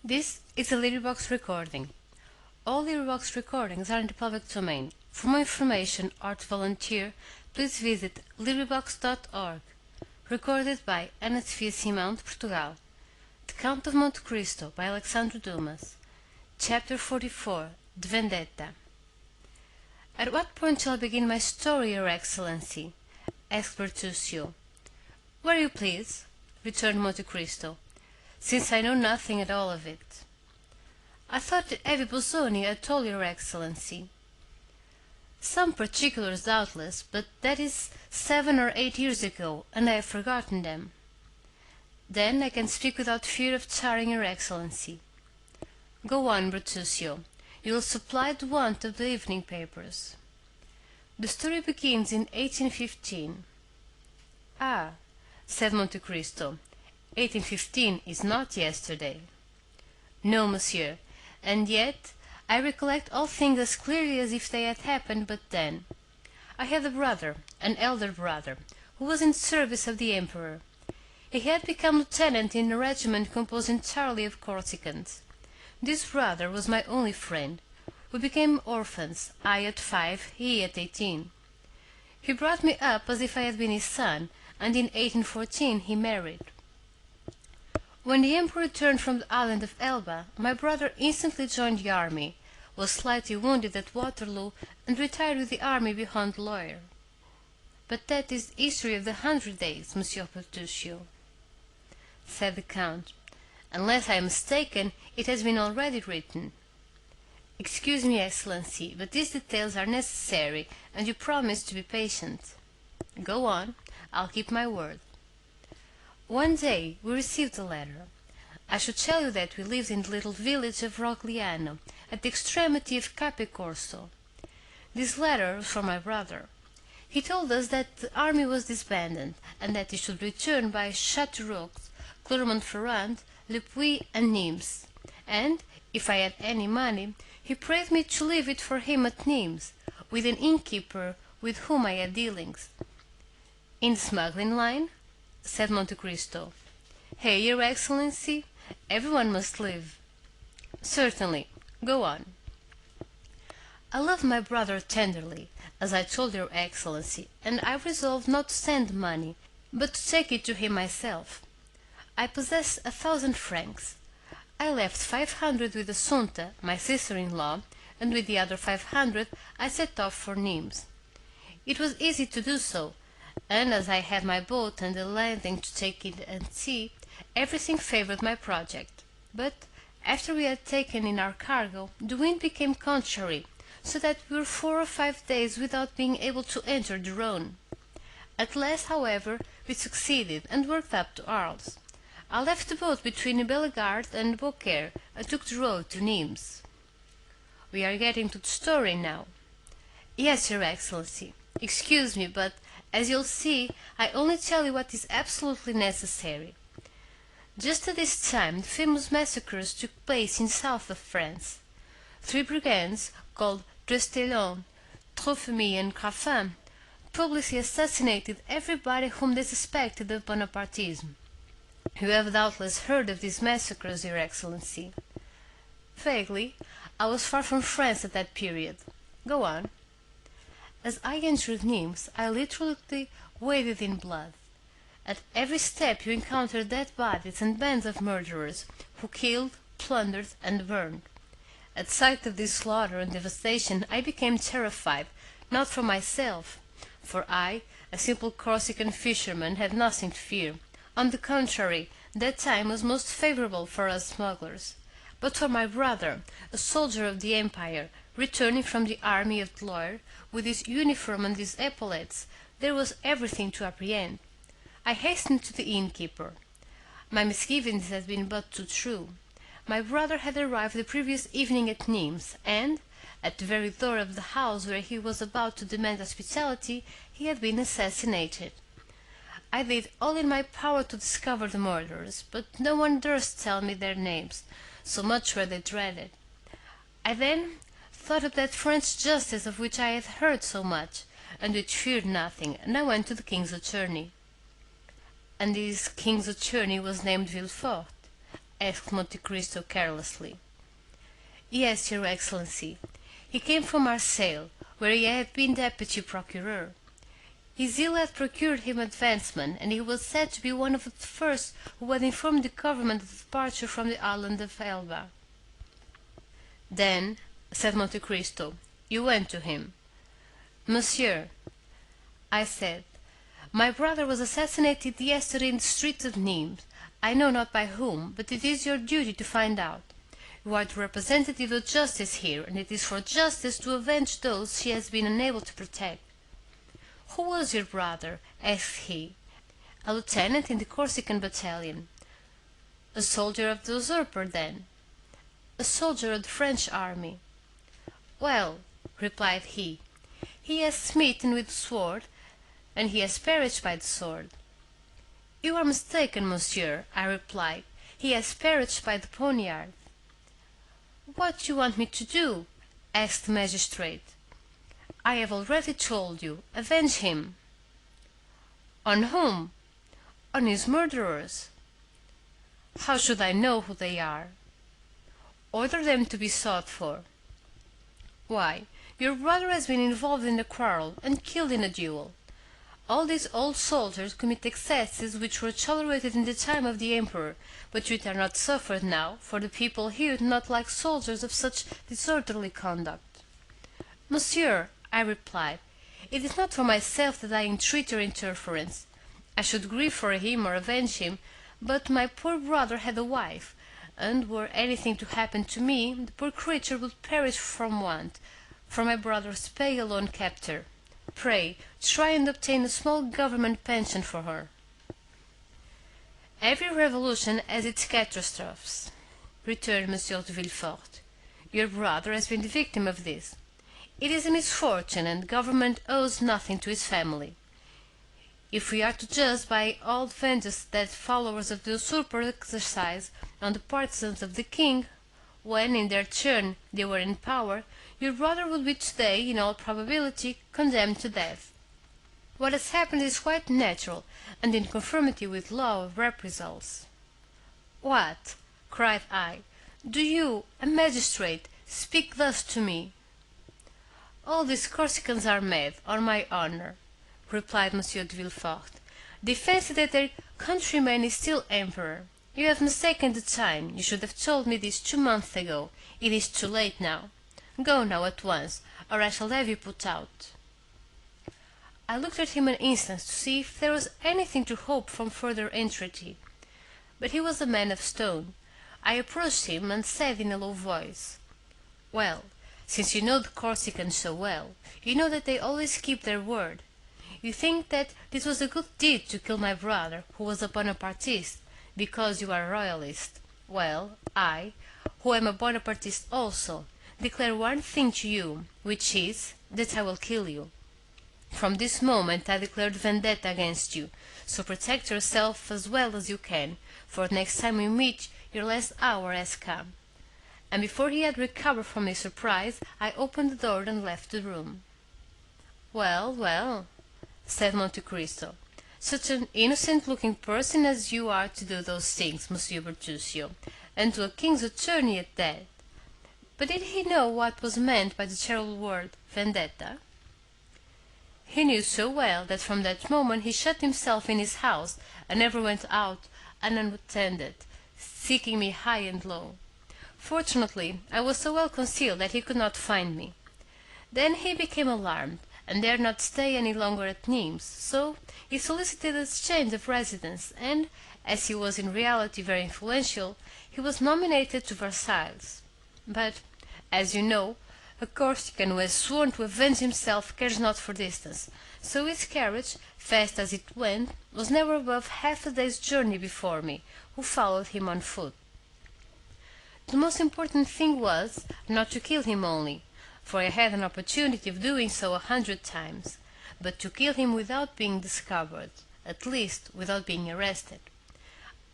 This is a Lyribox recording. All Lyribox recordings are in the public domain. For more information or to volunteer, please visit lyribox.org. Recorded by Ana Sofia Simão de Portugal. The Count of Monte Cristo by Alexandre Dumas. Chapter 44. The Vendetta. At what point shall I begin my story, Your Excellency? Asked Bertuccio. Where you please, returned Monte Cristo, since I know nothing at all of it. I thought that Evie Bozzoni had told Your Excellency. Some particulars doubtless, but that is 7 or 8 years ago, and I have forgotten them. Then I can speak without fear of tiring Your Excellency. Go on, Bertuccio. You will supply the want of the evening papers. The story begins in 1815. Ah, said Monte Cristo, 1815 is not yesterday. No, monsieur, and yet I recollect all things as clearly as if they had happened but then. I had a brother, an elder brother, who was in service of the emperor. He had become lieutenant in a regiment composed entirely of Corsicans. This brother was my only friend. We became orphans, I at 5, he at 18. He brought me up as if I had been his son, and in 1814 he married. When the emperor returned from the island of Elba, my brother instantly joined the army, was slightly wounded at Waterloo, and retired with the army beyond Loire. But that is the history of the 100 Days, Monsieur Bertuccio, said the Count. Unless I am mistaken, it has been already written. Excuse me, Excellency, but these details are necessary, and you promised to be patient. Go on, I'll keep my word. One day we received a letter. I should tell you that we lived in the little village of Rogliano, at the extremity of Capicorso. This letter was from my brother. He told us that the army was disbanded, and that he should return by Châteauroux, Clermont-Ferrand, Le Puy, and Nimes, and, if I had any money, he prayed me to leave it for him at Nimes, with an innkeeper with whom I had dealings. In the smuggling line? Said Monte Cristo. Hey, Your Excellency, everyone must live. Certainly. Go on. I loved my brother tenderly, as I told Your Excellency, and I resolved not to send money, but to take it to him myself. I possessed 1,000 francs. I left 500 with Assunta, my sister-in-law, and with the other 500 I set off for Nimes. It was easy to do so, and as I had my boat and a landing to take it at sea, everything favored my project. But after we had taken in our cargo, the wind became contrary, so that we were 4 or 5 days without being able to enter the Rhone. At last, however, we succeeded, and worked up to Arles. I left the boat between Bellegarde and Beaucaire, and took the road to Nimes. We are getting to the story now. Yes, Your Excellency. Excuse me, but, as you'll see, I only tell you what is absolutely necessary. Just at this time the famous massacres took place in the south of France. 3 brigands, called Trestaillon, Trophemy, and Craffin, publicly assassinated everybody whom they suspected of Bonapartism. You have doubtless heard of these massacres, Your Excellency. Vaguely. I was far from France at that period. Go on. As I entered Nimes, I literally waded in blood. At every step you encountered dead bodies and bands of murderers, who killed, plundered, and burned. At sight of this slaughter and devastation I became terrified, not for myself, for I, a simple Corsican fisherman, had nothing to fear. On the contrary, that time was most favorable for us smugglers. But for my brother, a soldier of the Empire, returning from the army of the Loire, with his uniform and his epaulettes, there was everything to apprehend. I hastened to the innkeeper. My misgivings had been but too true. My brother had arrived the previous evening at Nimes, and, at the very door of the house where he was about to demand hospitality, he had been assassinated. I did all in my power to discover the murderers, but no one durst tell me their names, so much were they dreaded. I then thought of that French justice of which I had heard so much, and which feared nothing, and I went to the king's attorney. And this king's attorney was named Villefort? asked Monte Cristo carelessly. Yes, your Excellency. He came from Marseille, where he had been deputy procureur. His zeal had procured him advancement, and he was said to be one of the first who had informed the government of the departure from the island of Elba. Then, said Monte Cristo, you went to him. Monsieur, I said, my brother was assassinated yesterday in the streets of Nimes. I know not by whom, but it is your duty to find out. You are the representative of justice here, and it is for justice to avenge those she has been unable to protect. Who was your brother? Asked he. A lieutenant in the Corsican battalion. A soldier of the usurper, then? A soldier of the French army. Well, replied he has smitten with the sword, and he has perished by the sword. You are mistaken, monsieur, I replied. He has perished by the poniard. What do you want me to do? Asked the magistrate. I have already told you. Avenge him. On whom? On his murderers. How should I know who they are? Order them to be sought for. Why, your brother has been involved in a quarrel and killed in a duel. All these old soldiers commit excesses which were tolerated in the time of the emperor, but which are not suffered now, for the people here do not like soldiers of such disorderly conduct. Monsieur, I replied, it is not for myself that I entreat your interference. I should grieve for him or avenge him, but my poor brother had a wife, and were anything to happen to me, the poor creature would perish from want, for my brother's pay alone kept her. Pray, try and obtain a small government pension for her. Every revolution has its catastrophes, returned Monsieur de Villefort. Your brother has been the victim of this. It is a misfortune, and government owes nothing to his family. If we are to judge by all the vengeance that followers of the usurper exercise on the partisans of the king, when in their turn they were in power, your brother would be today, in all probability, condemned to death. What has happened is quite natural, and in conformity with law of reprisals. What? Cried I. Do you, a magistrate, speak thus to me? All these Corsicans are mad, on my honor, replied Monsieur de Villefort. They fancy that their countryman is still emperor. You have mistaken the time. You should have told me this 2 months ago. It is too late now. Go now at once, or I shall have you put out. I looked at him an instant to see if there was anything to hope from further entreaty. But he was a man of stone. I approached him and said in a low voice, Well, since you know the Corsicans so well, you know that they always keep their word. You think that this was a good deed to kill my brother, who was a Bonapartist, because you are a royalist. Well, I, who am a Bonapartist also, declare one thing to you, which is, that I will kill you. From this moment I declared vendetta against you, so protect yourself as well as you can, for next time we meet your last hour has come. And before he had recovered from his surprise, I opened the door and left the room. Well, well, said Monte Cristo, such an innocent-looking person as you are to do those things, Monsieur Bertuccio, and to a king's attorney at that. But did he know what was meant by the terrible word vendetta? He knew so well that from that moment he shut himself in his house and never went out unattended, seeking me high and low. Fortunately, I was so well concealed that he could not find me. Then he became alarmed, and dared not stay any longer at Nimes, so he solicited a change of residence, and, as he was in reality very influential, he was nominated to Versailles. But, as you know, a Corsican who has sworn to avenge himself cares not for distance, so his carriage, fast as it went, was never above half a day's journey before me, who followed him on foot. The most important thing was, not to kill him only, for I had an opportunity of doing so 100 times, but to kill him without being discovered, at least without being arrested.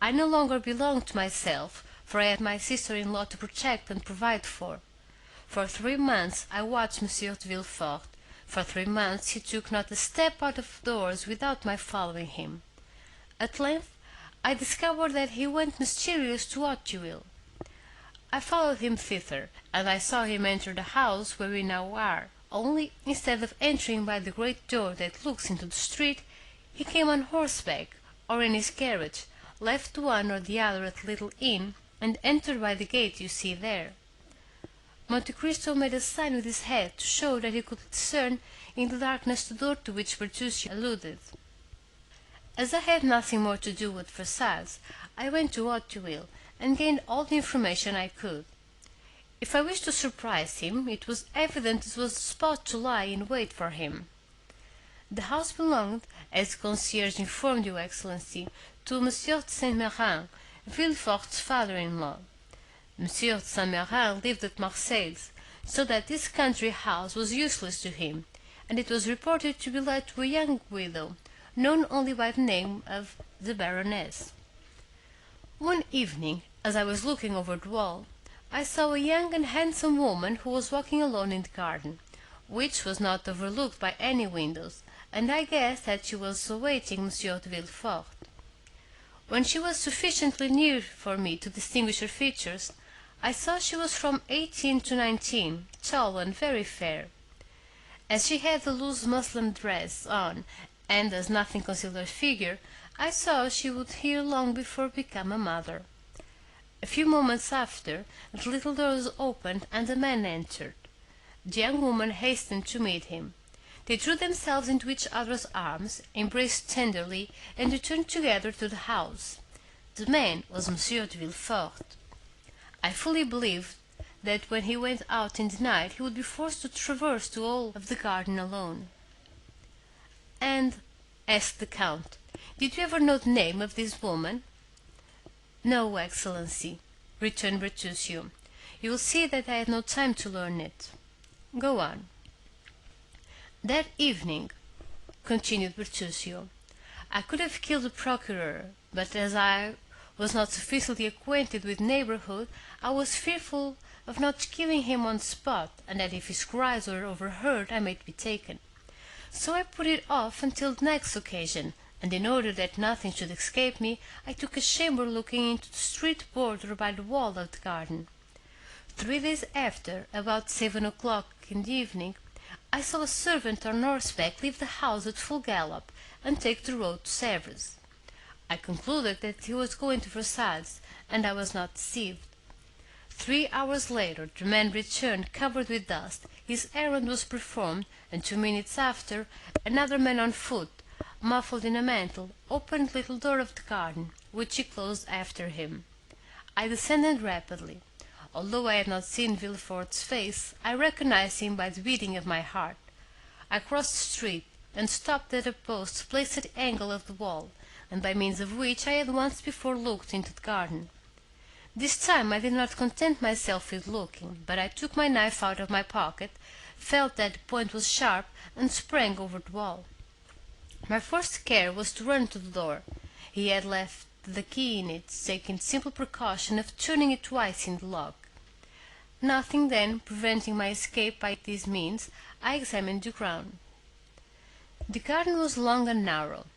I no longer belonged to myself, for I had my sister-in-law to protect and provide for. For 3 months I watched Monsieur de Villefort. For 3 months he took not a step out of doors without my following him. At length I discovered that he went mysterious to Hauteville. I followed him thither, and I saw him enter the house where we now are, only, instead of entering by the great door that looks into the street, he came on horseback, or in his carriage, left one or the other at the little inn, and entered by the gate you see there." Monte Cristo made a sign with his head to show that he could discern in the darkness the door to which Bertuccio alluded. As I had nothing more to do with Versailles, I went to Hauteville, and gained all the information I could. If I wished to surprise him, it was evident this was the spot to lie in wait for him. The house belonged, as the concierge informed your Excellency, to Monsieur de Saint-Méran, Villefort's father-in-law. Monsieur de Saint-Méran lived at Marseilles, so that this country house was useless to him, and it was reported to be let to a young widow, known only by the name of the Baroness. One evening, as I was looking over the wall, I saw a young and handsome woman who was walking alone in the garden, which was not overlooked by any windows, and I guessed that she was awaiting Monsieur de Villefort. When she was sufficiently near for me to distinguish her features, I saw she was from 18 to 19, tall and very fair. As she had a loose muslin dress on, and as nothing concealed her figure, I saw she would ere long before become a mother. A few moments after, the little door was opened and a man entered. The young woman hastened to meet him. They threw themselves into each other's arms, embraced tenderly, and returned together to the house. The man was Monsieur de Villefort. I fully believed that when he went out in the night he would be forced to traverse the whole of the garden alone. "And," asked the Count, "did you ever know the name of this woman?" "No, Excellency," returned Bertuccio. "You will see that I had no time to learn it. Go on." "That evening," continued Bertuccio, "I could have killed the procureur, but as I was not sufficiently acquainted with the neighborhood, I was fearful of not killing him on the spot, and that if his cries were overheard I might be taken. So I put it off until the next occasion, and in order that nothing should escape me, I took a chamber looking into the street border by the wall of the garden. 3 days after, about 7 o'clock in the evening, I saw a servant on horseback leave the house at full gallop, and take the road to Sèvres. I concluded that he was going to Versailles, and I was not deceived. 3 hours later the man returned covered with dust, his errand was performed, and 2 minutes after, another man on foot, muffled in a mantle, opened the little door of the garden, which he closed after him. I descended rapidly. Although I had not seen Villefort's face, I recognized him by the beating of my heart. I crossed the street, and stopped at a post placed at the angle of the wall, and by means of which I had once before looked into the garden. This time I did not content myself with looking, but I took my knife out of my pocket, felt that the point was sharp, and sprang over the wall. My first care was to run to the door. He had left the key in it, taking the simple precaution of turning it twice in the lock. Nothing, then, preventing my escape by this means, I examined the ground. The garden was long and narrow.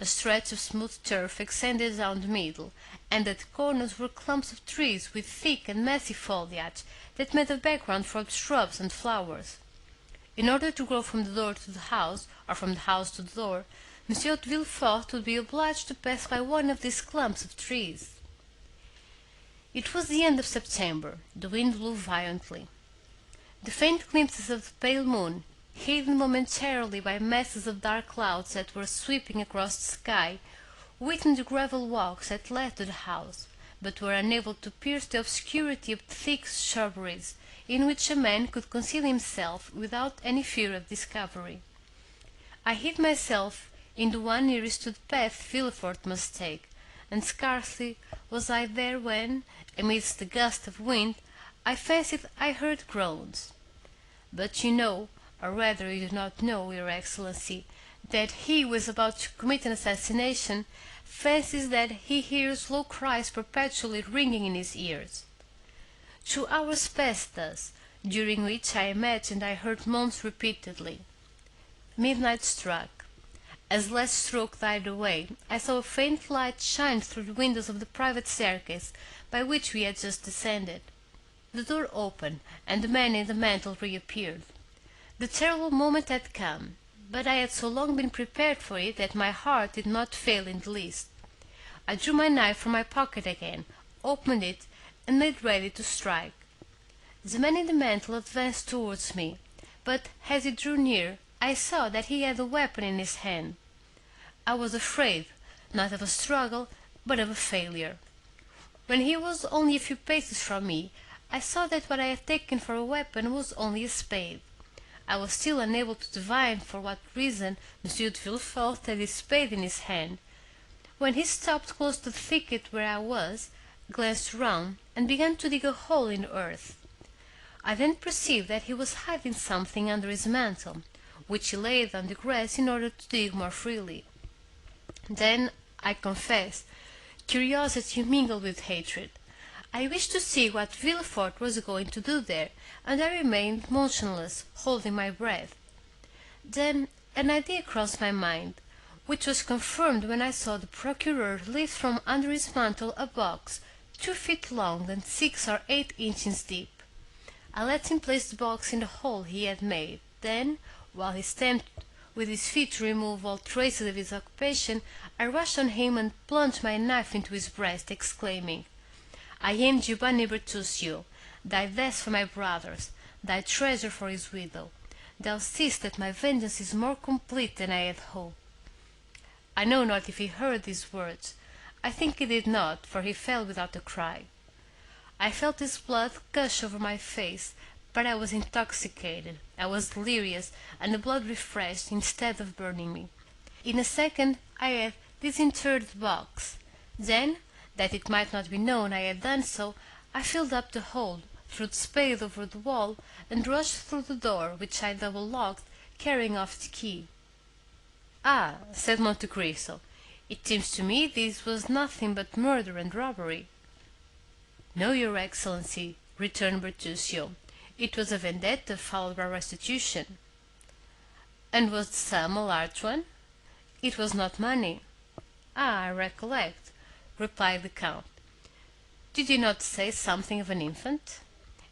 A stretch of smooth turf extended down the middle, and at the corners were clumps of trees with thick and massy foliage that made a background for the shrubs and flowers. In order to go from the door to the house, or from the house to the door, Monsieur de Villefort would be obliged to pass by one of these clumps of trees. It was the end of September. The wind blew violently. The faint glimpses of the pale moon, hidden momentarily by masses of dark clouds that were sweeping across the sky, whitened the gravel walks that led to the house, but were unable to pierce the obscurity of the thick shrubberies, in which a man could conceal himself without any fear of discovery. I hid myself in the one nearest to the path Villefort must take, and scarcely was I there when, amidst the gust of wind, I fancied I heard groans. But you know, or rather you do not know, your Excellency, that he who is about to commit an assassination fancies that he hears low cries perpetually ringing in his ears. 2 hours passed thus, during which I imagined I heard moans repeatedly. Midnight struck. As the last stroke died away, I saw a faint light shine through the windows of the private staircase by which we had just descended. The door opened, and the man in the mantle reappeared. The terrible moment had come, but I had so long been prepared for it that my heart did not fail in the least. I drew my knife from my pocket again, opened it, and made ready to strike. The man in the mantle advanced towards me, but as he drew near, I saw that he had a weapon in his hand. I was afraid, not of a struggle, but of a failure. When he was only a few paces from me, I saw that what I had taken for a weapon was only a spade. I was still unable to divine for what reason Monsieur de Villefort had his spade in his hand, when he stopped close to the thicket where I was, glanced round, and began to dig a hole in the earth. I then perceived that he was hiding something under his mantle, which he laid on the grass in order to dig more freely. Then, I confess, curiosity mingled with hatred. I wished to see what Villefort was going to do there, and I remained motionless, holding my breath. Then an idea crossed my mind, which was confirmed when I saw the procureur lift from under his mantle a box 2 feet long and 6 or 8 inches deep. I let him place the box in the hole he had made. Then, while he stamped with his feet to remove all traces of his occupation, I rushed on him and plunged my knife into his breast, exclaiming, "I am Giovanni Bertuccio, thy death for my brothers, thy treasure for his widow. Thou seest that my vengeance is more complete than I had hoped." I know not if he heard these words. I think he did not, for he fell without a cry. I felt his blood gush over my face, but I was intoxicated, I was delirious, and the blood refreshed instead of burning me. In a second I had disinterred the box. Then, that it might not be known I had done so, I filled up the hole, threw the spade over the wall, and rushed through the door, which I double-locked, carrying off the key. "Ah," said Monte Cristo, "it seems to me this was nothing but murder and robbery." "No, your Excellency," returned Bertuccio. "It was a vendetta followed by restitution." "And was the sum a large one?" "It was not money." "Ah, I recollect," replied the Count. "Did you not say something of an infant?"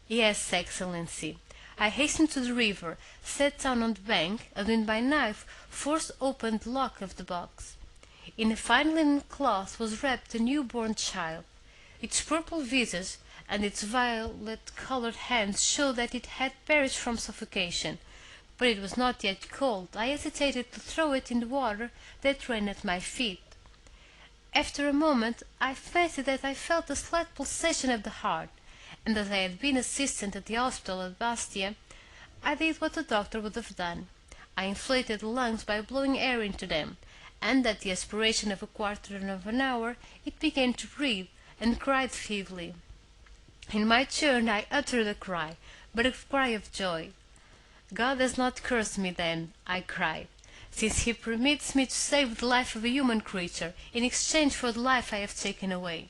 "Yes, Excellency. I hastened to the river, sat down on the bank, and with my knife forced open the lock of the box. In a fine linen cloth was wrapped a new-born child. Its purple visage and its violet-colored hands showed that it had perished from suffocation, but it was not yet cold. I hesitated to throw it in the water that ran at my feet. After a moment I fancied that I felt a slight pulsation of the heart, and as I had been assistant at the hospital at Bastia, I did what a doctor would have done. I inflated the lungs by blowing air into them, and at the expiration of a quarter of an hour it began to breathe, and cried feebly. In my turn I uttered a cry, but a cry of joy. "God has not cursed me, then," I cried, "since he permits me to save the life of a human creature in exchange for the life I have taken away."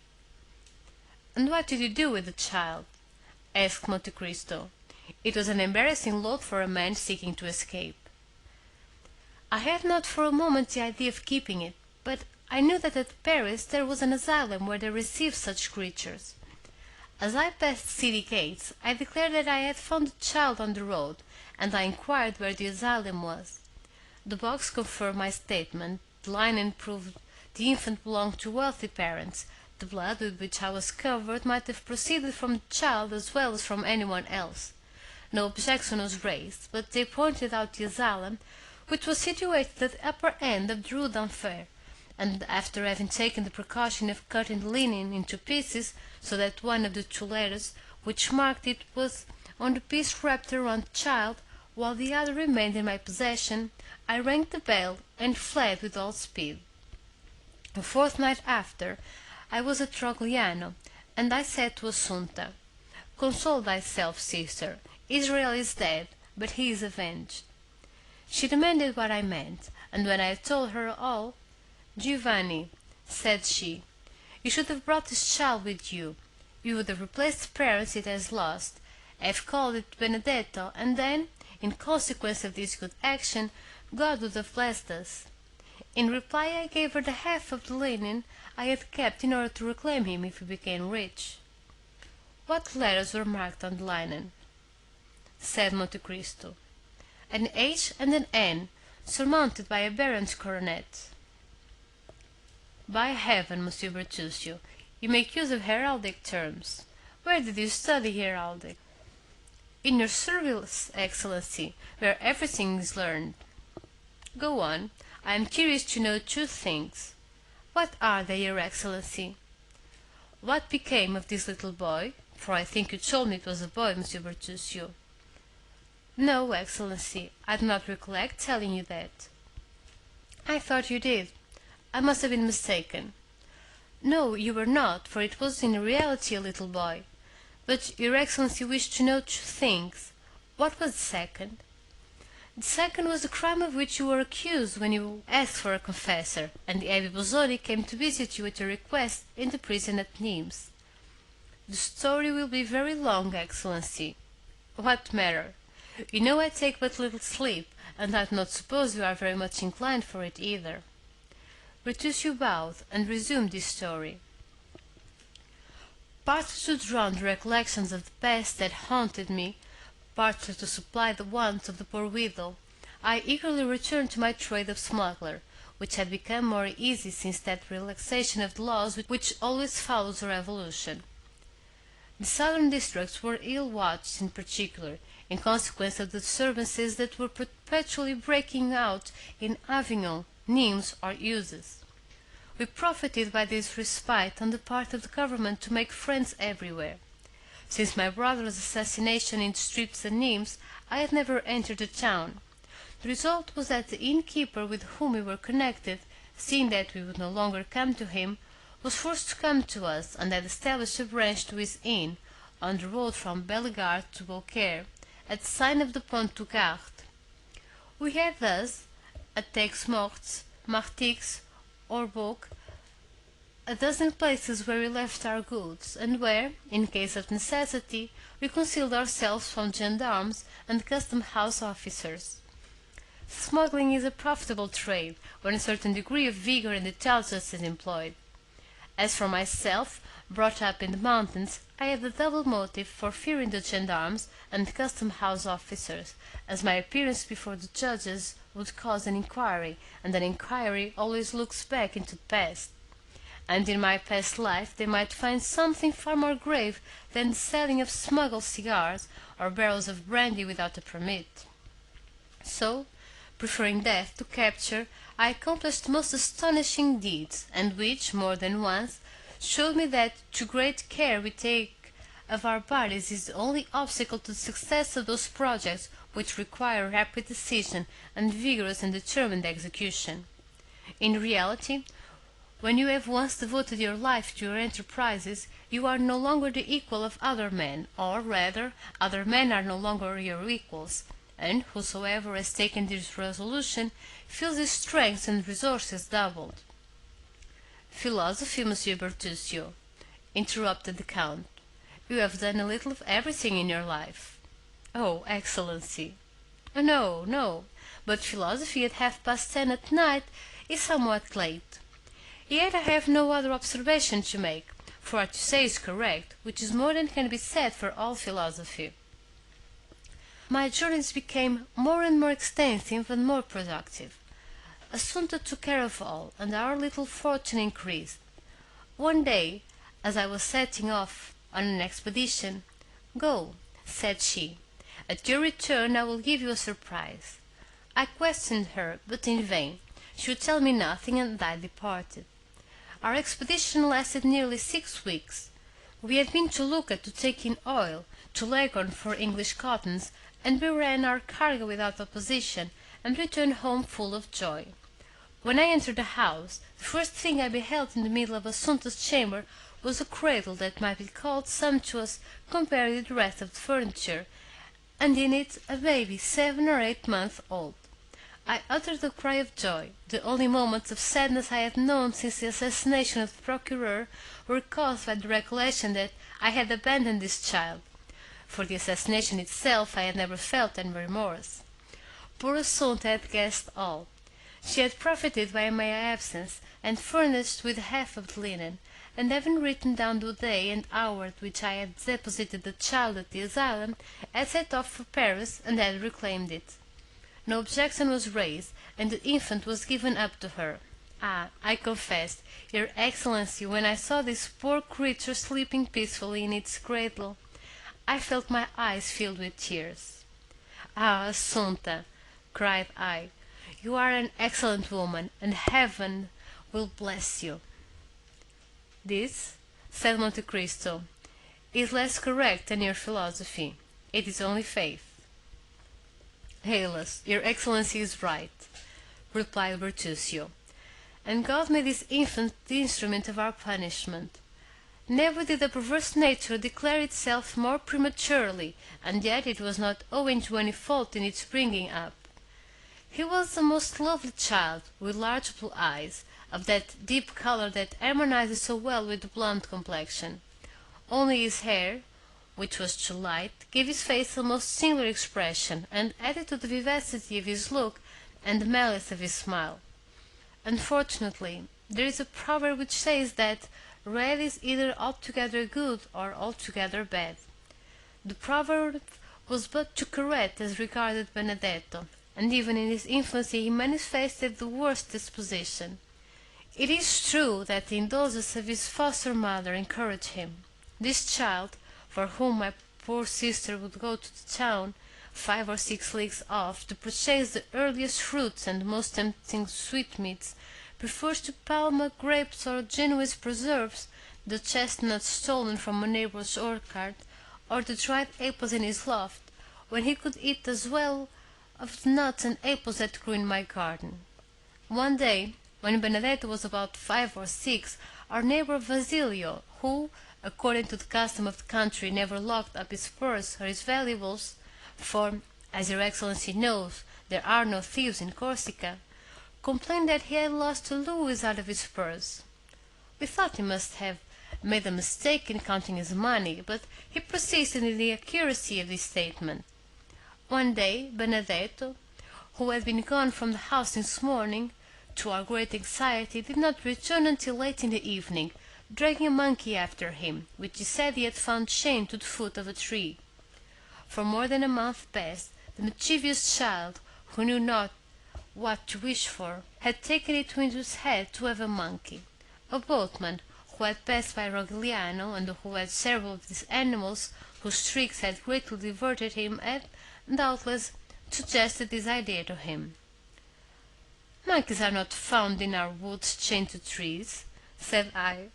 "And what did you do with the child?" asked Monte Cristo. It was an embarrassing load for a man seeking to escape. I had not for a moment the idea of keeping it, but I knew that at Paris there was an asylum where they received such creatures. As I passed the city gates, I declared that I had found the child on the road, and I inquired where the asylum was. The box confirmed my statement, the linen proved the infant belonged to wealthy parents, the blood with which I was covered might have proceeded from the child as well as from anyone else. No objection was raised, but they pointed out the asylum, which was situated at the upper end of the Rue d'Enfer, and after having taken the precaution of cutting the linen into pieces, so that one of the 2 letters which marked it was on the piece wrapped around the child, while the other remained in my possession, I rang the bell and fled with all speed. A fortnight after, I was at Rogliano, and I said to Assunta, "Console thyself, sister, Israel is dead, but he is avenged." She demanded what I meant, and when I had told her all, "Giovanni," said she, "you should have brought this child with you. You would have replaced the parents it has lost, have called it Benedetto, and then, in consequence of this good action, God would have blessed us. In reply I gave her the half of the linen I had kept in order to reclaim him if he became rich." "What letters were marked on the linen?" said Monte Cristo. "An H and an N, surmounted by a baron's coronet." "By heaven, Monsieur Bertuccio, you make use of heraldic terms. Where did you study heraldic?" "In your service, Excellency, where everything is learned." "Go on. I am curious to know two things." "What are they, your Excellency?" "What became of this little boy? For I think you told me it was a boy, Monsieur Bertuccio." "No, Excellency, I do not recollect telling you that." "I thought you did. I must have been mistaken." "No, you were not, for it was in reality a little boy. But your Excellency wished to know two things. What was the second?" "The second was the crime of which you were accused when you asked for a confessor, and the Abbé Busoni came to visit you at your request in the prison at Nimes." "The story will be very long, Excellency." "What matter? You know I take but little sleep, and I do not suppose you are very much inclined for it either." Bertuccio bowed, and resumed his story. "Partly to drown the recollections of the past that haunted me, partly to supply the wants of the poor widow, I eagerly returned to my trade of smuggler, which had become more easy since that relaxation of the laws which always follows a revolution. The southern districts were ill watched in particular, in consequence of the disturbances that were perpetually breaking out in Avignon, Nimes, or Uzes. We profited by this respite on the part of the government to make friends everywhere. Since my brother's assassination in the streets of Nimes, I had never entered the town. The result was that the innkeeper with whom we were connected, seeing that we would no longer come to him, was forced to come to us, and had established a branch to his inn, on the road from Bellegarde to Beaucaire, at the sign of the Pont du Gard. We had thus, at Aix Mortes, Martigues, Orbeauc, a dozen places where we left our goods, and where, in case of necessity, we concealed ourselves from gendarmes and custom-house officers. Smuggling is a profitable trade, when a certain degree of vigor and intelligence is employed. As for myself, brought up in the mountains, I had a double motive for fearing the gendarmes and custom-house officers, as my appearance before the judges would cause an inquiry, and an inquiry always looks back into the past. And in my past life they might find something far more grave than the selling of smuggled cigars, or barrels of brandy without a permit. So, preferring death to capture, I accomplished most astonishing deeds, and which, more than once, showed me that too great care we take of our bodies is the only obstacle to the success of those projects which require rapid decision and vigorous and determined execution. In reality, when you have once devoted your life to your enterprises, you are no longer the equal of other men, or rather, other men are no longer your equals, and whosoever has taken this resolution feels his strength and resources doubled." "Philosophy, Monsieur Bertuccio," interrupted the Count. "You have done a little of everything in your life." "Oh, Excellency!" "No, no, but philosophy at 10:30 at night is somewhat late. Yet I have no other observation to make, for what you say is correct, which is more than can be said for all philosophy. My journeys became more and more extensive and more productive. Assunta took care of all, and our little fortune increased. One day, as I was setting off on an expedition, "Go," said she. "At your return I will give you a surprise." I questioned her, but in vain. She would tell me nothing, and I departed. Our expedition lasted nearly 6 weeks. We had been to Lucca to take in oil, to Leghorn for English cottons, and we ran our cargo without opposition, and returned home full of joy. When I entered the house, the first thing I beheld in the middle of Assunta's chamber was a cradle that might be called sumptuous compared with the rest of the furniture, and in it a baby 7 or 8 months old. I uttered a cry of joy. The only moments of sadness I had known since the assassination of the procureur were caused by the recollection that I had abandoned this child. For the assassination itself I had never felt any remorse. Poor Assunta had guessed all. She had profited by my absence, and furnished with half of the linen, and having written down the day and hour at which I had deposited the child at the asylum, had set off for Paris, and had reclaimed it. No objection was raised, and the infant was given up to her. Ah, I confess, Your Excellency, when I saw this poor creature sleeping peacefully in its cradle, I felt my eyes filled with tears. Ah, Assunta, cried I, you are an excellent woman, and heaven will bless you. This, said Monte Cristo, is less correct than your philosophy. It is only faith. Alas, your Excellency is right, replied Bertuccio, and God made this infant the instrument of our punishment. Never did a perverse nature declare itself more prematurely, and yet it was not owing to any fault in its bringing up. He was a most lovely child, with large blue eyes, of that deep color that harmonizes so well with the blonde complexion. Only his hair, which was too light, gave his face a most singular expression, and added to the vivacity of his look and the malice of his smile. Unfortunately, there is a proverb which says that red is either altogether good or altogether bad. The proverb was but too correct as regarded Benedetto, and even in his infancy he manifested the worst disposition. It is true that the indulgence of his foster mother encouraged him. This child, for whom my poor sister would go to the town, 5 or 6 leagues off, to purchase the earliest fruits and most tempting sweetmeats, prefers to Palma grapes or Genoese preserves, the chestnuts stolen from a neighbor's orchard, or the dried apples in his loft, when he could eat as well of the nuts and apples that grew in my garden. One day, when Benedetto was about 5 or 6, our neighbor Basilio, who, according to the custom of the country, never locked up his purse or his valuables, for, as your Excellency knows, there are no thieves in Corsica, complained that he had lost a louis out of his purse. We thought he must have made a mistake in counting his money, but he persisted in the accuracy of this statement. One day Benedetto, who had been gone from the house since morning, to our great anxiety, did not return until late in the evening, dragging a monkey after him, which he said he had found chained to the foot of a tree. For more than a month past, the mischievous child, who knew not what to wish for, had taken it into his head to have a monkey. A boatman, who had passed by Rogliano, and who had several of these animals, whose tricks had greatly diverted him, had, doubtless, suggested this idea to him. "Monkeys are not found in our woods chained to trees," said I.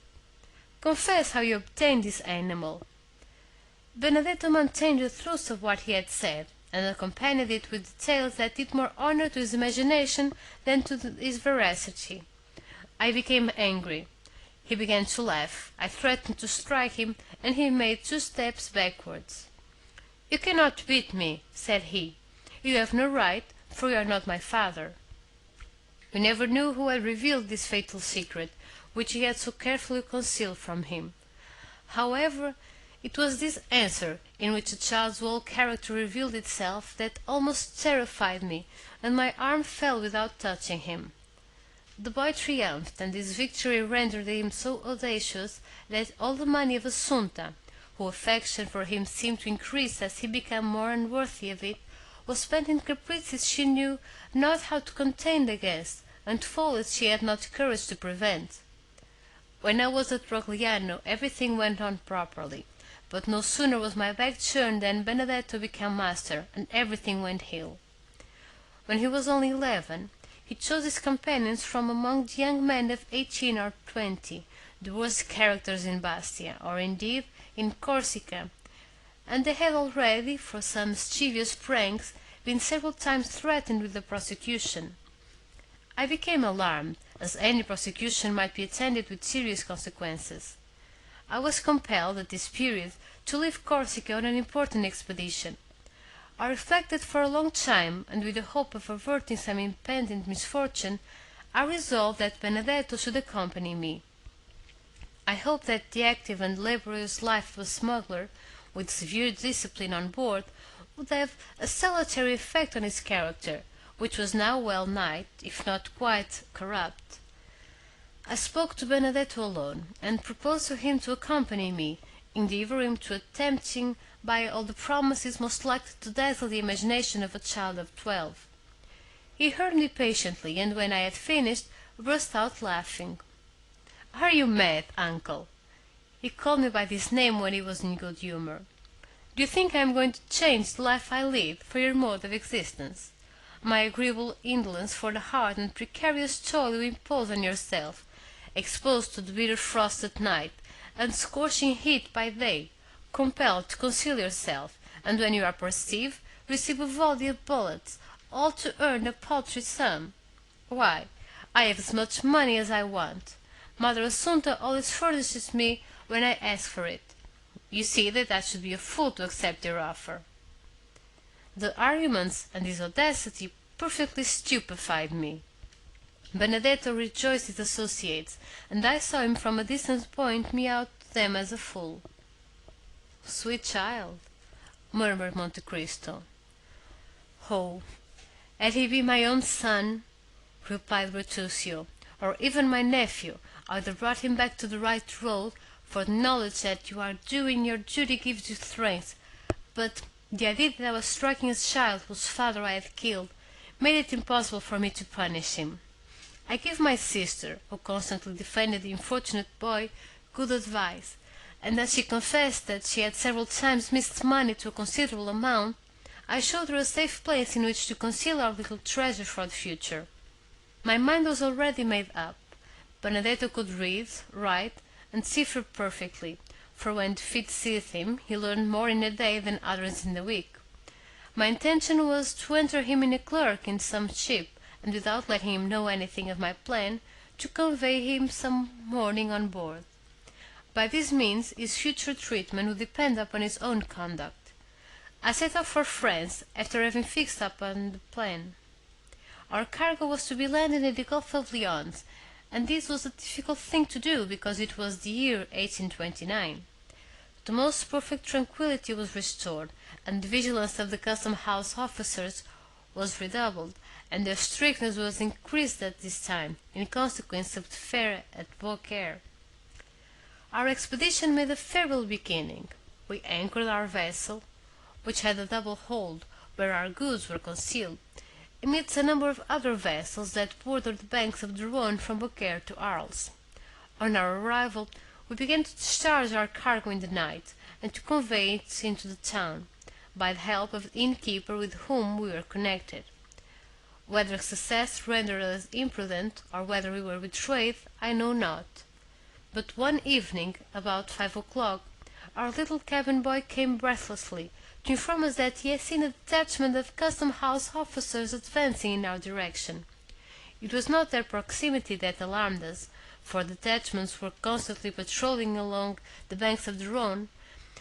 "Confess how you obtained this animal." Benedetto maintained the truth of what he had said, and accompanied it with details that did more honor to his imagination than to his veracity. I became angry. He began to laugh. I threatened to strike him, and he made 2 steps backwards. "You cannot beat me," said he. "You have no right, for you are not my father." We never knew who had revealed this fatal secret, which he had so carefully concealed from him. However, it was this answer, in which the child's whole character revealed itself, that almost terrified me, and my arm fell without touching him. The boy triumphed, and this victory rendered him so audacious that all the money of Assunta, whose affection for him seemed to increase as he became more unworthy of it, was spent in caprices she knew not how to contain against, and follies she had not courage to prevent. When I was at Rogliano, everything went on properly, but no sooner was my back turned than Benedetto became master, and everything went ill. When he was only 11, he chose his companions from among the young men of 18 or 20, the worst characters in Bastia, or indeed in Corsica, and they had already, for some mischievous pranks, been several times threatened with a prosecution. I became alarmed, as any prosecution might be attended with serious consequences. I was compelled, at this period, to leave Corsica on an important expedition. I reflected for a long time, and with the hope of averting some impending misfortune, I resolved that Benedetto should accompany me. I hoped that the active and laborious life of a smuggler, with severe discipline on board, would have a salutary effect on his character, which was now well nigh, if not quite, corrupt. I spoke to Benedetto alone, and proposed to him to accompany me, endeavoring to tempting by all the promises most likely to dazzle the imagination of a child of 12. He heard me patiently, and when I had finished, burst out laughing. "Are you mad, uncle?" He called me by this name when he was in good humor. "Do you think I am going to change the life I lead for your mode of existence? My agreeable indolence for the hard and precarious toil you impose on yourself, exposed to the bitter frost at night, and scorching heat by day, compelled to conceal yourself, and when you are perceived, receive a volley of bullets, all to earn a paltry sum. Why, I have as much money as I want. Mother Assunta always furnishes me when I ask for it. You see that I should be a fool to accept your offer." The arguments and his audacity perfectly stupefied me. Benedetto rejoiced his associates, and I saw him from a distant point meow to them as a fool. "Sweet child," murmured Monte Cristo. "Oh, had he been my own son," replied Bertuccio, "or even my nephew, I would have brought him back to the right road, for the knowledge that you are doing your duty gives you strength, but the idea that I was striking a child whose father I had killed made it impossible for me to punish him. I gave my sister, who constantly defended the unfortunate boy, good advice, and as she confessed that she had several times missed money to a considerable amount, I showed her a safe place in which to conceal our little treasure for the future. My mind was already made up. Benedetto could read, write, and cipher perfectly, for when defeat seized him, he learned more in a day than others in a week. My intention was to enter him in a clerk in some ship, and without letting him know anything of my plan, to convey him some morning on board. By this means his future treatment would depend upon his own conduct. I set off for France, after having fixed upon the plan. Our cargo was to be landed in the Gulf of Lyons, and this was a difficult thing to do, because it was the year 1829. The most perfect tranquillity was restored, and the vigilance of the custom-house officers was redoubled, and their strictness was increased at this time, in consequence of the fair at Beaucaire. Our expedition made a favorable beginning. We anchored our vessel, which had a double hold, where our goods were concealed, amidst a number of other vessels that bordered the banks of the Rhone from Beaucaire to Arles. On our arrival, we began to discharge our cargo in the night, and to convey it into the town, by the help of the innkeeper with whom we were connected. Whether success rendered us imprudent, or whether we were betrayed, I know not. But one evening, about 5 o'clock, our little cabin boy came breathlessly to inform us that he had seen a detachment of custom-house officers advancing in our direction. It was not their proximity that alarmed us, for detachments were constantly patrolling along the banks of the Rhone,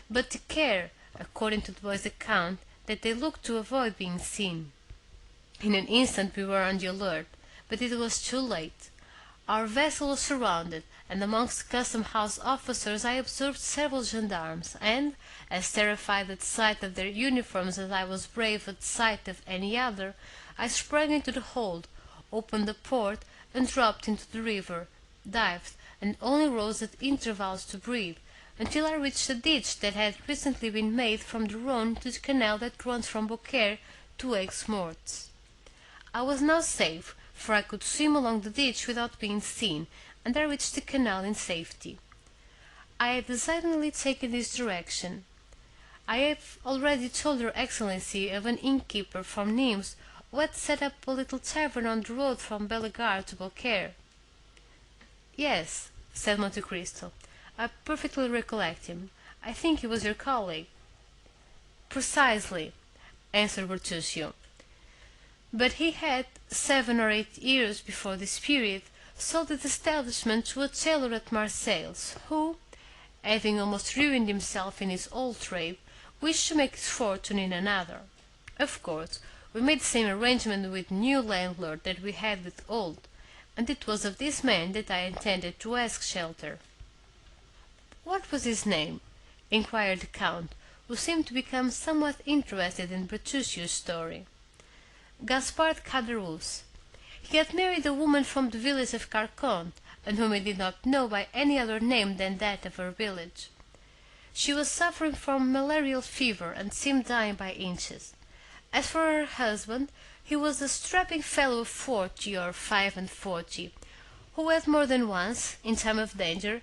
but the care, according to the boy's account, that they looked to avoid being seen. In an instant we were on the alert, but it was too late. Our vessel was surrounded, and amongst the custom-house officers I observed several gendarmes, and, as terrified at sight of their uniforms as I was brave at sight of any other, I sprang into the hold, opened the port, and dropped into the river, dived, and only rose at intervals to breathe, until I reached a ditch that had recently been made from the Rhone to the canal that runs from Beaucaire to Aix-Mortes. I was now safe, for I could swim along the ditch without being seen, and I reached the canal in safety. I had decidedly taken this direction. I have already told your Excellency of an innkeeper from Nimes who had set up a little tavern on the road from Bellegarde to Beaucaire. "Yes," said Monte Cristo, "I perfectly recollect him. I think he was your colleague." "Precisely," answered Bertuccio. "But he had, 7 or 8 years before this period, sold his establishment to a tailor at Marseilles, who, having almost ruined himself in his old trade, wished to make his fortune in another. Of course, we made the same arrangement with the new landlord that we had with the old, and it was of this man that I intended to ask shelter." "What was his name?" inquired the Count, who seemed to become somewhat interested in Bertuccio's story. Gaspard Caderousse. He had married a woman from the village of Carcon, and whom he did not know by any other name than that of her village. She was suffering from malarial fever, and seemed dying by inches. As for her husband, he was a strapping fellow of 40 or 45, who had more than once, in time of danger,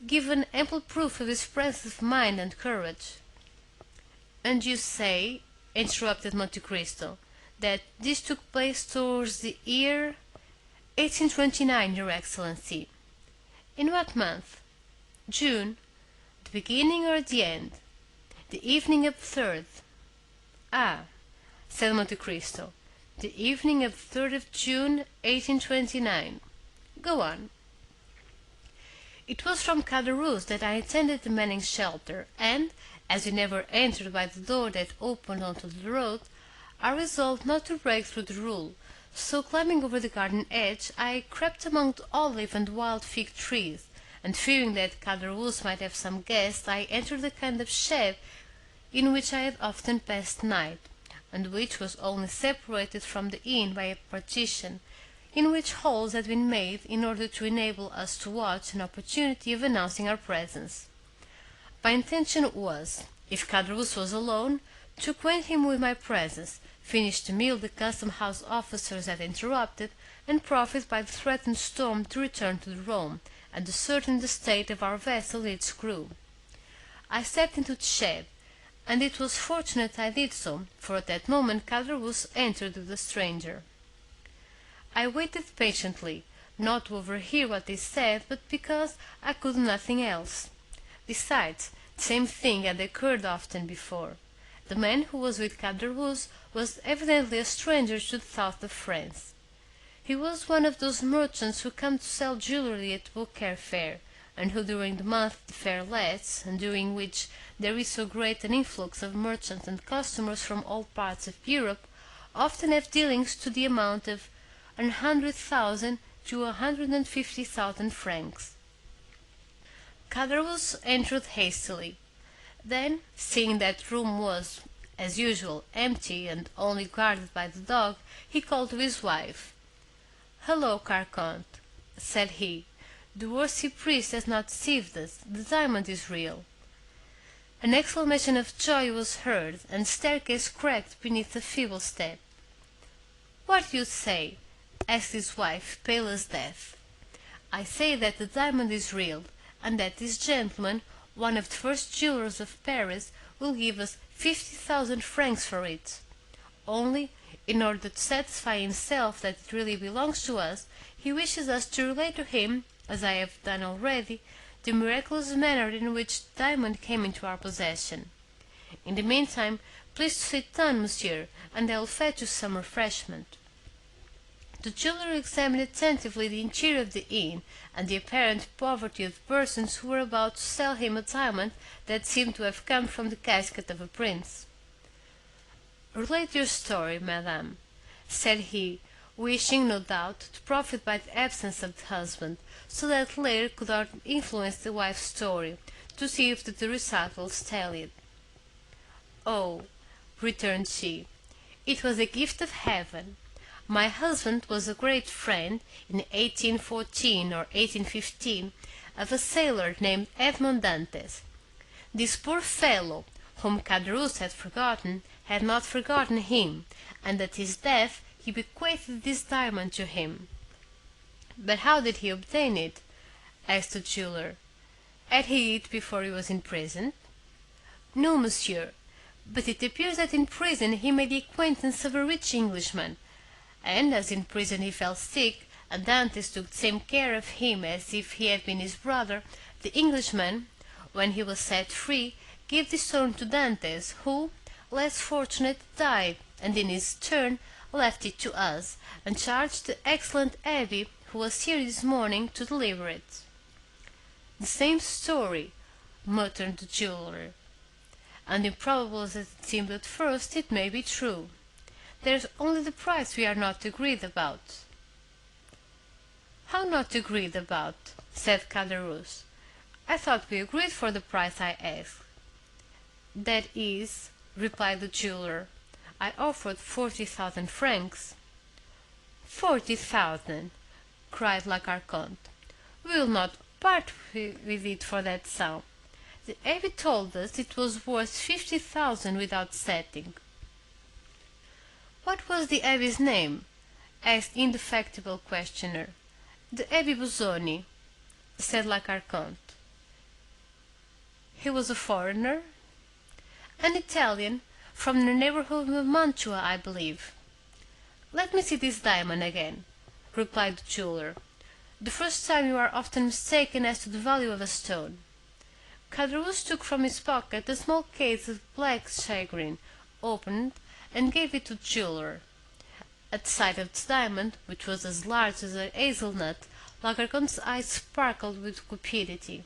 given ample proof of his presence of mind and courage. "And you say," interrupted Monte Cristo, "that this took place towards the year 1829, your Excellency." "In what month?" "June." "The beginning or the end?" "The evening of the 3rd." "Ah," said Monte Cristo, "the evening of the 3rd of June, 1829. Go on." "It was from Caderousse that I intended demanding shelter, and, as we never entered by the door that opened onto the road, I resolved not to break through the rule, so climbing over the garden edge, I crept among the olive and wild fig trees, and fearing that Caderousse might have some guest, I entered a kind of shed in which I had often passed the night, and which was only separated from the inn by a partition, in which holes had been made in order to enable us to watch an opportunity of announcing our presence. My intention was, if Caderousse was alone, to acquaint him with my presence, finish the meal the custom-house officers had interrupted, and profit by the threatened storm to return to the Rome, and ascertain the state of our vessel and its crew. I stepped into the shed, and it was fortunate I did so, for at that moment Caderousse entered with a stranger. I waited patiently, not to overhear what they said, but because I could do nothing else. Besides, the same thing had occurred often before. The man who was with Caderousse was evidently a stranger to the south of France. He was one of those merchants who come to sell jewelry at Beaucaire Fair, and who during the month the fair lasts, and during which there is so great an influx of merchants and customers from all parts of Europe, often have dealings to the amount of 100,000 to 150,000 francs. Caderousse entered hastily. Then, seeing that the room was, as usual, empty and only guarded by the dog, he called to his wife. "Hello, Carconte," said he. "The worthy priest has not deceived us. The diamond is real." An exclamation of joy was heard, and the staircase cracked beneath a feeble step. "What do you say?" asked his wife, pale as death. "I say that the diamond is real, and that this gentleman, one of the first jewelers of Paris, will give us 50,000 francs for it. Only, in order to satisfy himself that it really belongs to us, he wishes us to relate to him, as I have done already, the miraculous manner in which the diamond came into our possession. In the meantime, please to sit down, monsieur, and I will fetch you some refreshment." The jeweler examined attentively the interior of the inn, and the apparent poverty of the persons who were about to sell him a diamond that seemed to have come from the casket of a prince. "Relate your story, madame," said he, wishing, no doubt, to profit by the absence of the husband, so that later could influence the wife's story, to see if the recitals tallied. "Oh," returned she, "it was a gift of heaven. My husband was a great friend, in 1814 or 1815, of a sailor named Edmond Dantès. This poor fellow, whom Caderousse had not forgotten him, and at his death he bequeathed this diamond to him." "But how did he obtain it?" asked the jeweler. "Had he it before he was imprisoned?" "No, monsieur, but it appears that in prison he made the acquaintance of a rich Englishman, and as in prison he fell sick, and Dantès took the same care of him as if he had been his brother, the Englishman, when he was set free, gave the stone to Dantès, who, less fortunate, died, and in his turn left it to us, and charged the excellent abbé who was here this morning to deliver it." "The same story," muttered the jeweler, "and improbable as it seemed at first, it may be true. There's only the price we are not agreed about." "How not agreed about?" said Caderousse. "I thought we agreed for the price I asked." "That is," replied the jeweler, I offered 40,000 francs." "40,000!" cried la Carconte. "We will not part with it for that sum. The abbe told us it was worth 50,000 without setting." "What was the abbe's name?" asked the indefatigable questioner. "The Abbe Busoni," said la Carconte. "He was a foreigner?" "An Italian, from the neighborhood of Mantua, I believe." "Let me see this diamond again," replied the jeweler. "The first time you are often mistaken as to the value of a stone." Caderousse took from his pocket a small case of black shagreen, opened, and gave it to the jeweler. At sight of the diamond, which was as large as a hazelnut, la Carconte's eyes sparkled with cupidity.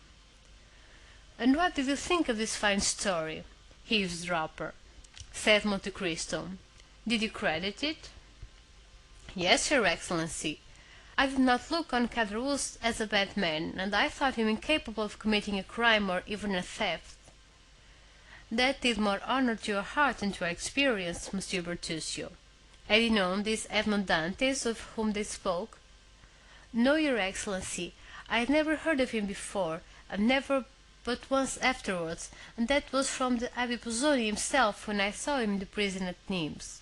"And what did you think of this fine story, eavesdropper?" said Monte Cristo. "Did you credit it?" "Yes, your excellency. I did not look on Caderousse as a bad man, and I thought him incapable of committing a crime or even a theft." "That did more honor to your heart and to your experience, Monsieur Bertuccio. Had you known this Edmond Dantès of whom they spoke?" "No, your excellency. I had never heard of him before, and never but once afterwards, and that was from the Abbe Busoni himself when I saw him in the prison at Nimes."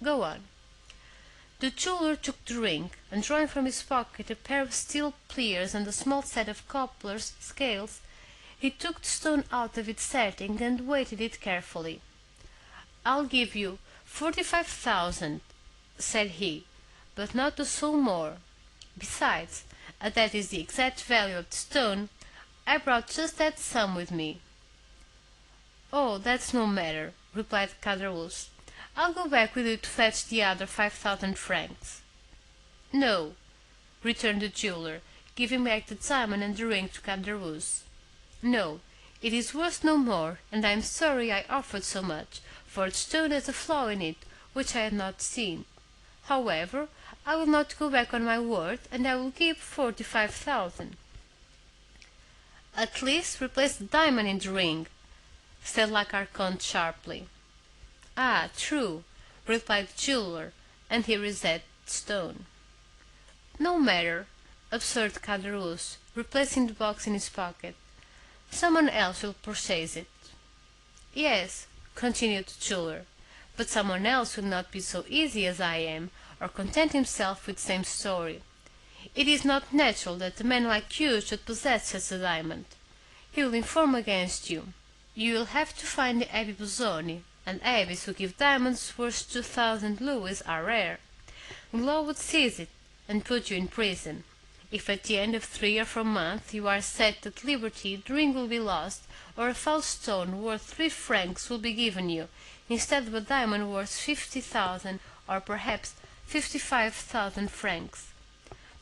"Go on." "The jeweler took the ring, and drawing from his pocket a pair of steel pliers and a small set of cobbler's scales, he took the stone out of its setting and weighed it carefully. 'I'll give you 45,000, said he, "but not a sou more. Besides, as that is the exact value of the stone, I brought just that sum with me." "Oh, that's no matter," replied Caderousse. "I'll go back with you to fetch the other 5,000 francs." "No," returned the jeweler, giving back the diamond and the ring to Caderousse. "No, it is worth no more, and I am sorry I offered so much, for the stone has a flaw in it, which I had not seen. However, I will not go back on my word, and I will keep 45,000. "At least replace the diamond in the ring," said la Carconte sharply. "Ah, true," replied the jeweler, "and here is that stone." "No matter," observed Caderousse, replacing the box in his pocket. "Someone else will purchase it." "Yes," continued the jeweler, "but someone else will not be so easy as I am, or content himself with the same story. It is not natural that a man like you should possess such a diamond. He will inform against you. You will have to find the Abbe Busoni, and abbes who give diamonds worth 2,000 louis are rare. The law would seize it, and put you in prison. If at the end of 3 or 4 months you are set at liberty, the ring will be lost, or a false stone worth 3 francs will be given you, instead of a diamond worth 50,000 or perhaps 55,000 francs,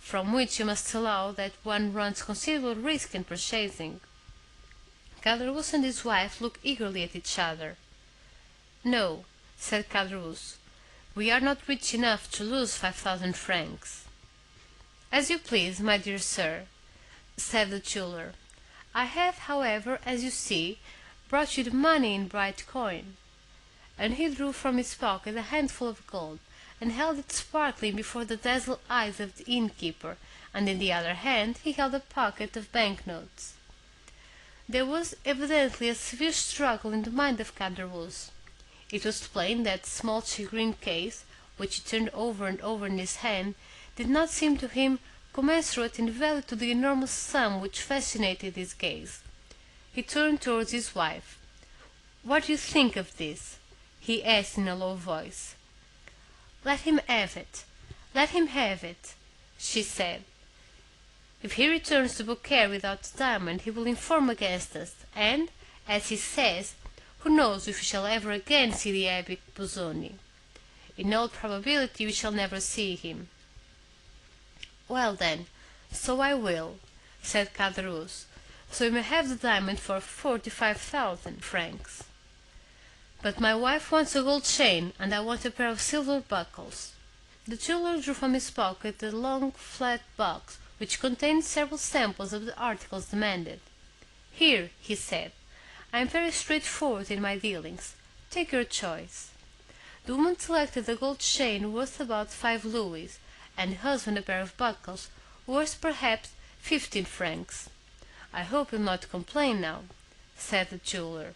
from which you must allow that one runs considerable risk in purchasing." Caderousse and his wife looked eagerly at each other. "No," said Caderousse, "we are not rich enough to lose 5,000 francs." "As you please, my dear sir," said the jeweler. "I have, however, as you see, brought you the money in bright coin." And he drew from his pocket a handful of gold, and held it sparkling before the dazzled eyes of the innkeeper, and in the other hand he held a packet of banknotes. There was evidently a severe struggle in the mind of Caderousse. It was plain that the small shagreen case, which he turned over and over in his hand, did not seem to him commensurate in value to the enormous sum which fascinated his gaze. He turned towards his wife. "What do you think of this?" he asked in a low voice. "Let him have it, let him have it," she said. "If he returns to Beaucaire without the diamond, he will inform against us, and, as he says, who knows if we shall ever again see the Abbe Busoni? In all probability we shall never see him." "Well, then, so I will," said Caderousse, "so you may have the diamond for 45,000 francs." "But my wife wants a gold chain, and I want a pair of silver buckles." The jeweler drew from his pocket a long flat box, which contained several samples of the articles demanded. "Here," he said, "I am very straightforward in my dealings. Take your choice." The woman selected a gold chain worth about 5 louis, and the husband a pair of buckles worth perhaps 15 francs. "I hope you'll not complain now," said the jeweler.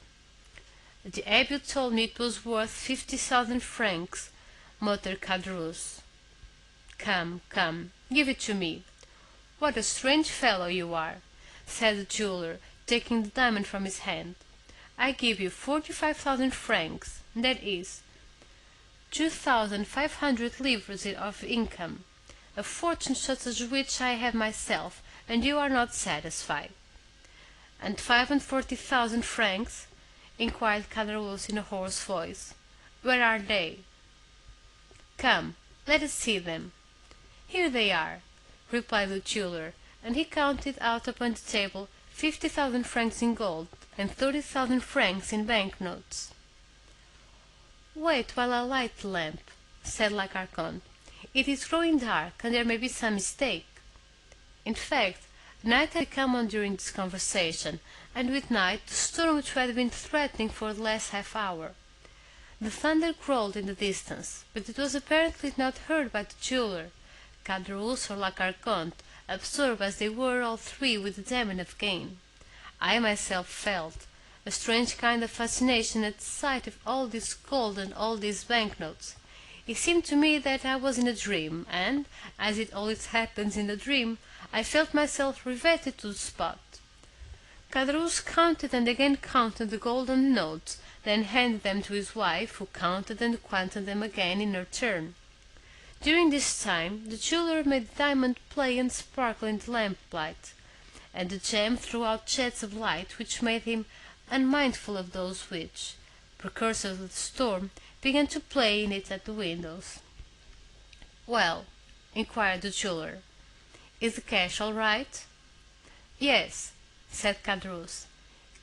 "The abbe told me it was worth 50,000 francs," muttered Caderousse. "Come, come, give it to me. What a strange fellow you are," said the jeweler, taking the diamond from his hand. "I give you 45,000 francs, that is, 2,500 livres of income, a fortune such as which I have myself, and you are not satisfied." "And 45,000 francs?" inquired Caderousse in a hoarse voice. "Where are they?" "Come, let us see them." "Here they are," replied the jeweler, and he counted out upon the table 50,000 francs in gold and 30,000 francs in banknotes. "Wait while I light the lamp," said La Carconte. "It is growing dark, and there may be some mistake." In fact, night had come on during this conversation, and with night the storm which had been threatening for the last half hour. The thunder growled in the distance, but it was apparently not heard by the jeweler, Caderousse or La Carconte, absorbed as they were all three with the demon of gain. I myself felt a strange kind of fascination at the sight of all this gold and all these banknotes. It seemed to me that I was in a dream, and, as it always happens in a dream, I felt myself riveted to the spot. Caderousse counted and again counted the golden notes, then handed them to his wife, who counted and counted them again in her turn. During this time the jeweler made the diamond play and sparkle in the lamplight, and the gem threw out jets of light which made him unmindful of those which, precursors of the storm, began to play in it at the windows. "Well," inquired the jeweler, "is the cash all right?" "Yes," said Caderousse.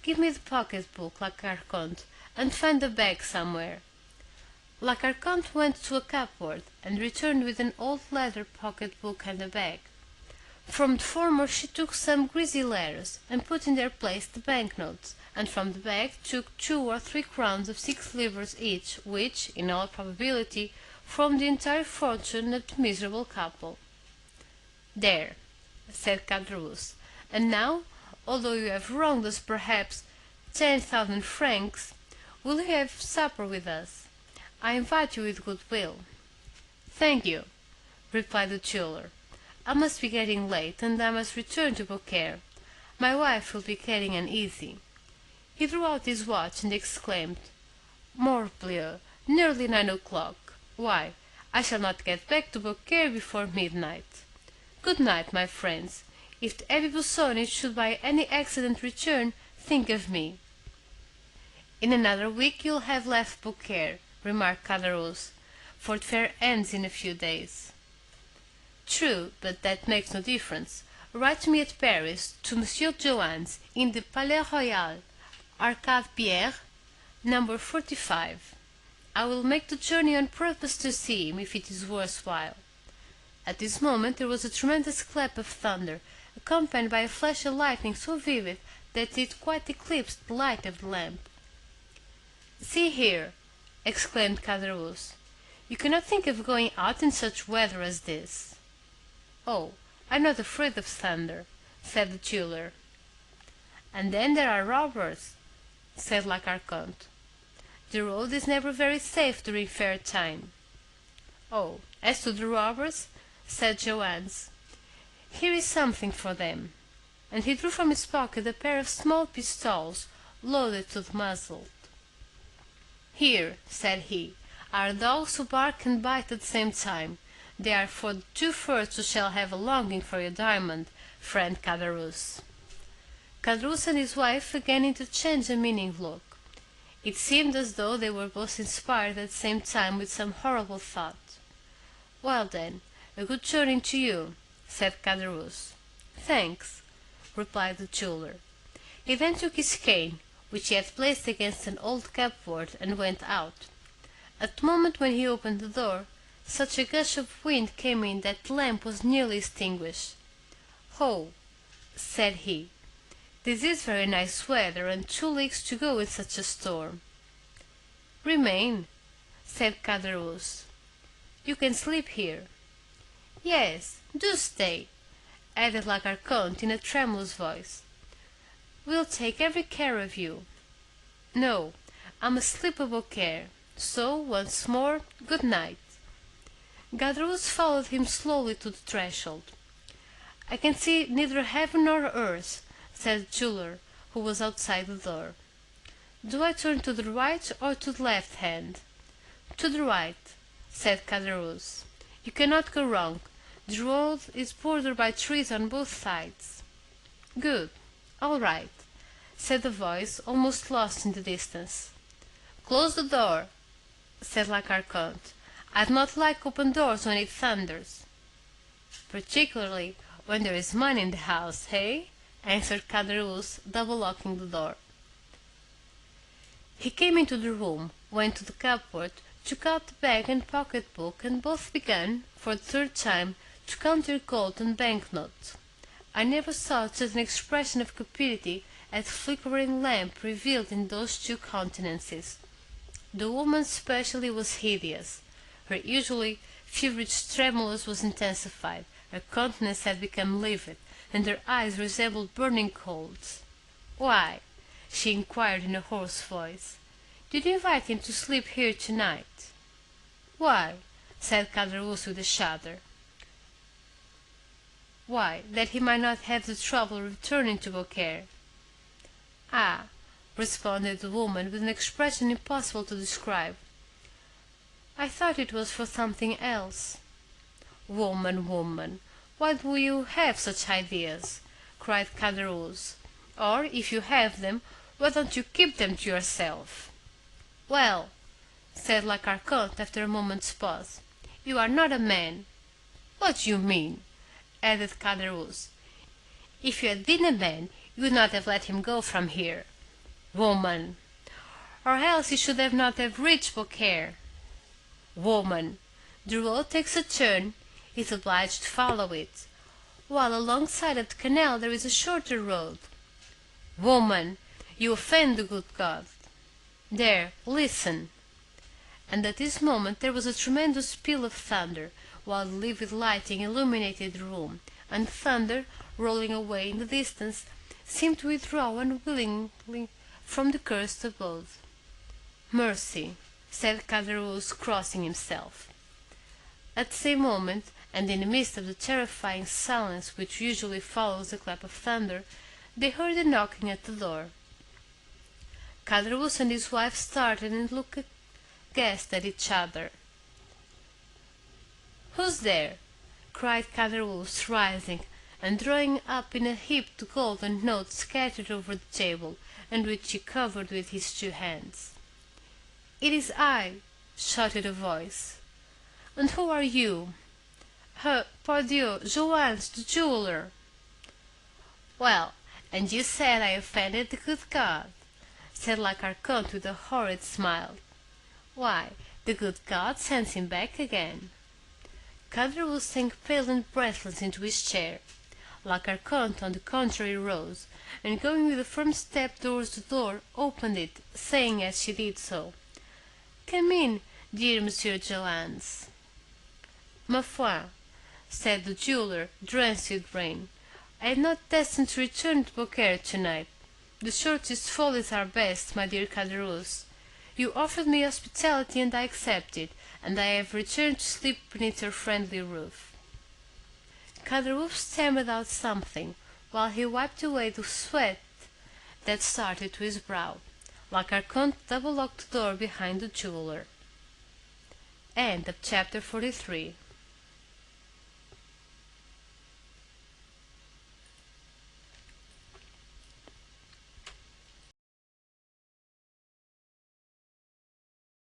"Give me the pocket-book, La Carconte, and find the bag somewhere." La Carconte went to a cupboard, and returned with an old leather pocket-book and a bag. From the former she took some greasy letters, and put in their place the banknotes, and from the bag took 2 or 3 crowns of 6 livres each, which, in all probability, formed the entire fortune of the miserable couple. "There," said Caderousse, "and now, although you have wronged us perhaps 10,000 francs, will you have supper with us? I invite you with good will." "Thank you," replied the jeweler. "I must be getting late, and I must return to Beaucaire. My wife will be getting uneasy." He drew out his watch and exclaimed, "Morbleu, nearly 9 o'clock! Why, I shall not get back to Beaucaire before midnight. Good night, my friends. If the Abbe Busoni should by any accident return, think of me." "In another week you'll have left Beaucaire," remarked Caderousse, "for the fair ends in a few days." "True, but that makes no difference. Write to me at Paris, to Monsieur Joannes, in the Palais Royal, Arcade Pierre, number 45. I will make the journey on purpose to see him, if it is worth while." At this moment there was a tremendous clap of thunder, accompanied by a flash of lightning so vivid that it quite eclipsed the light of the lamp. "See here," exclaimed Caderousse, "you cannot think of going out in such weather as this." "Oh, I'm not afraid of thunder," said the jeweler. "And then there are robbers," said La Carconte. "The road is never very safe during fair time." "Oh, as to the robbers," said Joannes, "here is something for them," and he drew from his pocket a pair of small pistols, loaded to the muzzle. "Here," said he, "are dogs who bark and bite at the same time. They are for the 2 first who shall have a longing for your diamond, friend Caderousse." Caderousse and his wife again interchanged a meaning look. It seemed as though they were both inspired at the same time with some horrible thought. "Well, then, a good journey to you," said Caderousse. "Thanks," replied the jeweler. He then took his cane, which he had placed against an old cupboard, and went out. At the moment when he opened the door, such a gush of wind came in that the lamp was nearly extinguished. "Oh," said he, "this is very nice weather, and 2 leagues to go in such a storm." "Remain," said Caderousse. "You can sleep here." "Yes, do stay," added la Carconte in a tremulous voice. "We'll take every care of you." "No, I'm asleep with Beaucaire, so, once more, good night." Caderousse followed him slowly to the threshold. "I can see neither heaven nor earth," said the jeweller, who was outside the door. "Do I turn to the right or to the left hand?" "To the right," said Caderousse. "You cannot go wrong. The road is bordered by trees on both sides." "Good. All right," said a voice almost lost in the distance. "Close the door," said la Carconte. "I do not like open doors when it thunders." "Particularly when there is money in the house, eh?" answered Caderousse, double-locking the door. He came into the room, went to the cupboard, took out the bag and pocket-book, and both began, for the third time, to count their gold and bank-notes. I never saw such an expression of cupidity as the flickering lamp revealed in those two countenances. The woman especially was hideous. Her usually feverish tremulous was intensified, her countenance had become livid, and her eyes resembled burning coals. "Why?" she inquired in a hoarse voice. "Did you invite him to sleep here tonight?" "Why?" said Caderousse with a shudder. "Why, that he might not have the trouble of returning to Beaucaire." "Ah!" responded the woman with an expression impossible to describe. "I thought it was for something else." "Woman, woman, why do you have such ideas?" cried Caderousse. "Or, if you have them, why don't you keep them to yourself?" "Well," said la Carconte after a moment's pause, "you are not a man." "What do you mean?" added Caderousse. "If you had been a man, you would not have let him go from here." "Woman!" "Or else you should not have reached Beaucaire." "Woman! The road takes a turn, he is obliged to follow it, while alongside of the canal there is a shorter road." "Woman! You offend the good God." "There, listen!" And at this moment there was a tremendous peal of thunder, while the livid lighting illuminated the room, and the thunder, rolling away in the distance, seemed to withdraw unwillingly from the cursed abode. "Mercy!" said Caderousse, crossing himself. At the same moment, and in the midst of the terrifying silence which usually follows a clap of thunder, they heard a knocking at the door. Caderousse and his wife started and looked aghast at each other. "Who's there?" cried Caderousse, rising, and drawing up in a heap the gold and notes scattered over the table, and which he covered with his two hands. "It is I!" shouted a voice. "And who are you?" "Pardieu, Joannes, the jeweller." "Well, and you said I offended the good God," said la Carconte with a horrid smile. "Why, the good God sends him back again." Caderousse sank pale and breathless into his chair. La Carconte, on the contrary, rose, and going with a firm step towards the door, opened it, saying as she did so, "Come in, dear Monsieur Joannes." "Ma foi," said the jeweller, drenched with rain, "I am not destined to return to Beaucaire tonight. The shortest follies are best, my dear Caderousse. You offered me hospitality and I accepted, and I have returned to sleep beneath your friendly roof." Caderousse stammered out something, while he wiped away the sweat that started to his brow. La Carconte double-locked the door behind the jeweller. Chapter 43